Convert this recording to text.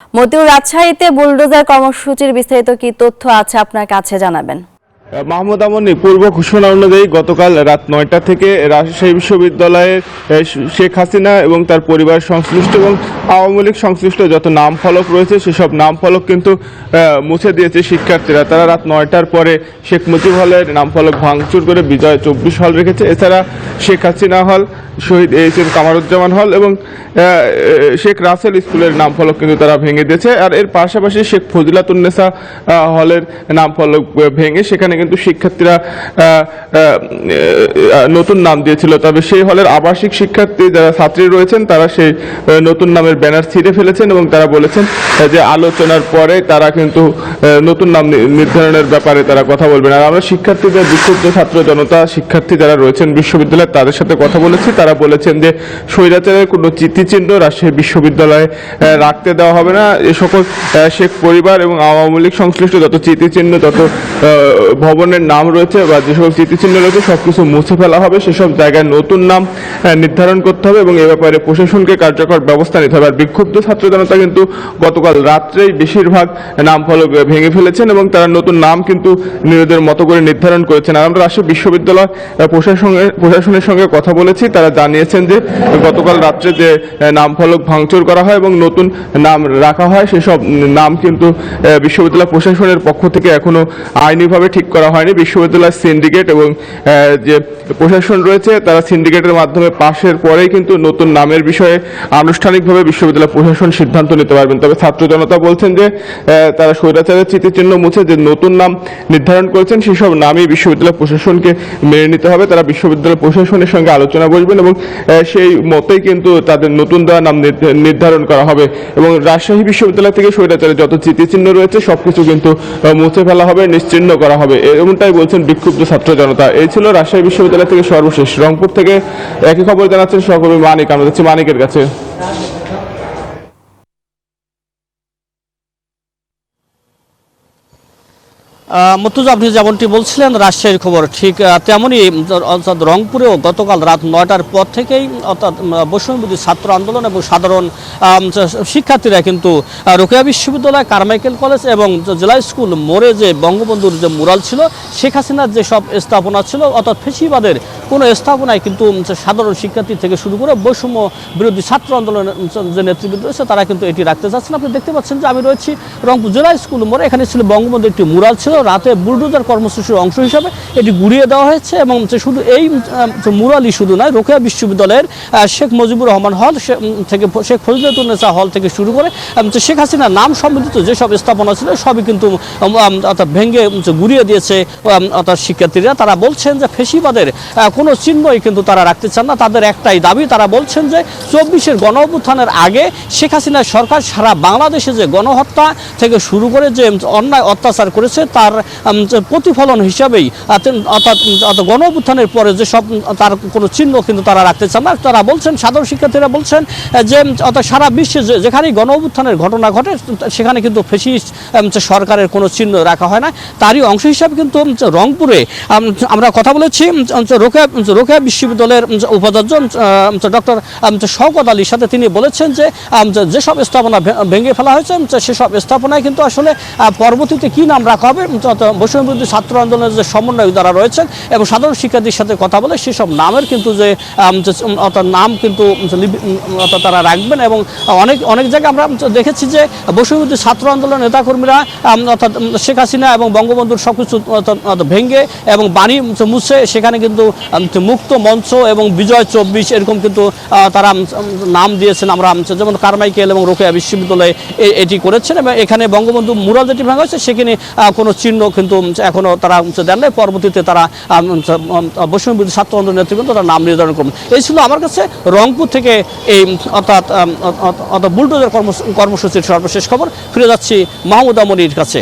মতিউর, রাজশাহীতে বুলডোজার কর্মসূচির বিস্তারিত কি তথ্য আছে আপনার কাছে জানাবেন। মাহমুদ আমনি, পূর্ব ঘোষণা অনুযায়ী গতকাল রাত ৯টা থেকে রাজশাহী বিশ্ববিদ্যালয়ের শেখ হাসিনা এবং তার পরিবার সংশ্লিষ্ট এবং আওয়ামী লীগ সংশ্লিষ্ট যত নাম ফলক রয়েছে সেসব নাম ফলক কিন্তু মুছে দিয়েছে শিক্ষার্থীরা। তারা রাত ৯টার পরে শেখ মুজিব হলের নাম ফলক ভাঙচুর করে বিজয় ২৪ হল রেখেছে। এছাড়া শেখ হাসিনা হল, শহীদ এইচ.এম. কামারুজ্জামান হল এবং শেখ রাসেল স্কুলের নাম ফলক কিন্তু তারা ভেঙে দিয়েছে। আর এর পাশাপাশি শেখ ফজিলাতুন্নেসা হলের নাম ফলক ভেঙে সেখানে কিন্তু শিক্ষার্থীরা নতুন নাম দিয়েছিল। তবে সেই হলের আবাসিক শিক্ষার্থী যারা ছাত্রী রয়েছেন তারা সেই নতুন নামের ব্যানার ছিঁড়ে ফেলেছেন এবং তারা বলেছেন যে আলোচনার পরে তারা কিন্তু নতুন নাম নির্ধারণের ব্যাপারে তারা কথা বলবেন। আর আমরা শিক্ষার্থীদের, বিক্ষুব্ধ ছাত্র জনতা, শিক্ষার্থী যারা রয়েছেন বিশ্ববিদ্যালয়ে তাদের সাথে কথা বলেছি। তারা বলেছেন যে স্বৈরাচারের কোনো স্মৃতিচিহ্ন রাজশাহী বিশ্ববিদ্যালয়ে রাখতে দেওয়া হবে না। এ সকল শেখ পরিবার এবং আওয়ামী লীগ সংশ্লিষ্ট যত স্মৃতিচিহ্ন, যত ভবনের নাম রয়েছে বা যে সকল স্মৃতিচিহ্ন রয়েছে সব কিছু মুছে ফেলা হবে। সেসব জায়গায় নতুন নাম নির্ধারণ করতে হবে এবং এ ব্যাপারে প্রশাসনকে কার্যকর ব্যবস্থা নিতে হবে। আর বিক্ষুব্ধ ছাত্র জনতা কিন্তু গতকাল রাত্রেই বেশিরভাগ নাম ফলক ভেঙে ফেলেছেন এবং তারা নতুন নাম কিন্তু নিজেদের মতো করে নির্ধারণ করেছেন। আর আমরা রাজশাহী বিশ্ববিদ্যালয় প্রশাসনের সঙ্গে কথা বলেছি। তারা জানিয়েছেন যে গতকাল রাত্রে যে নাম ফলক ভাঙচুর করা হয় এবং নতুন নাম রাখা হয় সেসব নাম কিন্তু বিশ্ববিদ্যালয় প্রশাসনের পক্ষ থেকে এখনো আইনিভাবে ঠিক করা হয়নি। বিশ্ববিদ্যালয় সিন্ডিকেট এবং যে প্রশাসন রয়েছে তারা সিন্ডিকেটের মাধ্যমে পাশের পরেই কিন্তু নতুন নামের বিষয়ে আনুষ্ঠানিকভাবে বিশ্ববিদ্যালয় প্রশাসন সিদ্ধান্ত নিতে পারবেন। তবে ছাত্র জনতা বলছেন যে তারা স্বৈরাচারের স্মৃতিচিহ্ন মুছে যে নতুন নাম নির্ধারণ করেছেন সেসব নামই বিশ্ববিদ্যালয় প্রশাসনকে মেনে নিতে হবে। তারা বিশ্ববিদ্যালয় প্রশাসনের সঙ্গে আলোচনা বসবেন এবং সেই মতেই কিন্তু তাদের নতুন দেওয়া নাম নির্ধারণ করা হবে এবং রাজশাহী বিশ্ববিদ্যালয় থেকে স্বৈরাচারের যত স্মৃতিচিহ্ন রয়েছে সবকিছু কিন্তু মুছে ফেলা হবে, নিশ্চিহ্ন করা হবে, এমনটাই বলছেন বিক্ষুব্ধ ছাত্র জনতা। এই ছিল রাজশাহী বিশ্ববিদ্যালয় থেকে সর্বশেষ। রংপুর থেকে একই খবর জানাচ্ছেন সহকর্মী মানিক। আমরা যাচ্ছি মানিকের কাছে। মুর্তজা, আপনি যেমনটি বলছিলেন রাজশাহীর খবর ঠিক তেমনই অর্থাৎ রংপুরেও গতকাল রাত ৯টার পর থেকেই অর্থাৎ বৈষম্যবিরোধী ছাত্র আন্দোলন এবং সাধারণ শিক্ষার্থীরা কিন্তু রোকেয়া বিশ্ববিদ্যালয়, কারমাইকেল কলেজ এবং জেলা স্কুল মোড়ে যে বঙ্গবন্ধুর যে মুরাল ছিল, শেখ হাসিনার যে সব স্থাপনা ছিল অর্থাৎ ফেসিবাদের কোনো স্থাপনায় কিন্তু সাধারণ শিক্ষার্থী থেকে শুরু করে বৈষম্য বিরোধী ছাত্র আন্দোলনের যে নেতৃবৃন্দ রয়েছে তারা কিন্তু এটি রাখতে চাচ্ছেন। আপনি দেখতে পাচ্ছেন যে আমি রয়েছি রংপুর জেলা স্কুল মোড়ে। এখানে ছিল বঙ্গবন্ধুর একটি মুরাল ছিল। রাতে বুলডোজার কর্মসূচির অংশ হিসাবে এটি গুড়িয়ে দেওয়া হয়েছে এবং শুধু এই মুরালই শুধু নয়, রোকেয়া বিশ্ববিদ্যালয়ের শেখ মুজিবুর রহমান হল থেকে শেখ ফজিলাতুন্নেসা হল থেকে শুরু করে শেখ হাসিনার নাম সম্বলিত যেসব স্থাপনা ছিল সবই কিন্তু অর্থাৎ ভেঙে গুড়িয়ে দিয়েছে অর্থাৎ শিক্ষার্থীরা। তারা বলছেন যে ফেসিবাদের কোনো চিহ্নই কিন্তু তারা রাখতে চান না। তাদের একটাই দাবি, তারা বলছেন যে ২৪-এর গণ অভ্যুত্থানের আগে শেখ হাসিনার সরকার সারা বাংলাদেশে যে গণহত্যা থেকে শুরু করে যে অন্যায় অত্যাচার করেছে তার প্রতিফলন হিসাবেই অর্থাৎ গণ অভ্যুত্থানের পরে যে সব তার কোনো চিহ্ন কিন্তু তারা রাখতে চান না। তারা বলছেন, সাধারণ শিক্ষার্থীরা বলছেন যে অর্থাৎ সারা বিশ্বে যেখানেই গণ অভ্যুত্থানের ঘটনা ঘটে সেখানে কিন্তু ফ্যাসিস্ট সরকারের কোনো চিহ্ন রাখা হয় না। তারই অংশ হিসাবে কিন্তু রংপুরে আমরা কথা বলেছি রোকেয়া বিশ্ববিদ্যালয়ের উপাচার্য ডক্টর শওকত আলীর সাথে। তিনি বলেছেন যে যেসব স্থাপনা ভেঙে ফেলা হয়েছে সেসব স্থাপনায় কিন্তু আসলে পরবর্তীতে কী নাম রাখা হবে বৈষম্যবিরোধী ছাত্র আন্দোলনের যে সমন্বয়ক যারা রয়েছেন এবং সাধারণ শিক্ষার্থীর সাথে কথা বলে সেসব নামের কিন্তু যে অর্থাৎ নাম কিন্তু অর্থাৎ তারা রাখবেন। এবং অনেক জায়গায় আমরা দেখেছি যে বৈষম্যবিরোধী ছাত্র আন্দোলনের নেতাকর্মীরা অর্থাৎ শেখ হাসিনা এবং বঙ্গবন্ধুর সব কিছু ভেঙে এবং বাণী মুছে সেখানে কিন্তু মুক্ত মঞ্চ এবং বিজয় ২৪ এরকম কিন্তু তারা নাম দিয়েছেন। আমরা যেমন কারমাইকেল এবং রোকেয়া বিশ্ববিদ্যালয়ে এটি করেছেন এবং এখানে বঙ্গবন্ধু মুরাল যেটি ভাঙা হয়েছে সেখানে কোনো চিহ্ন কিন্তু এখনও তারা দেন নাই। পরবর্তীতে তারা বৈষম্যবিরোধী ছাত্র আন্দোলন নেতৃবৃন্দ তারা নাম নির্ধারণ করবেন। এই ছিল আমার কাছে রংপুর থেকে এই অর্থাৎ বুলডোজার কর্মসূচির সর্বশেষ খবর। ফিরে যাচ্ছি মাহমুদ আমনির কাছে।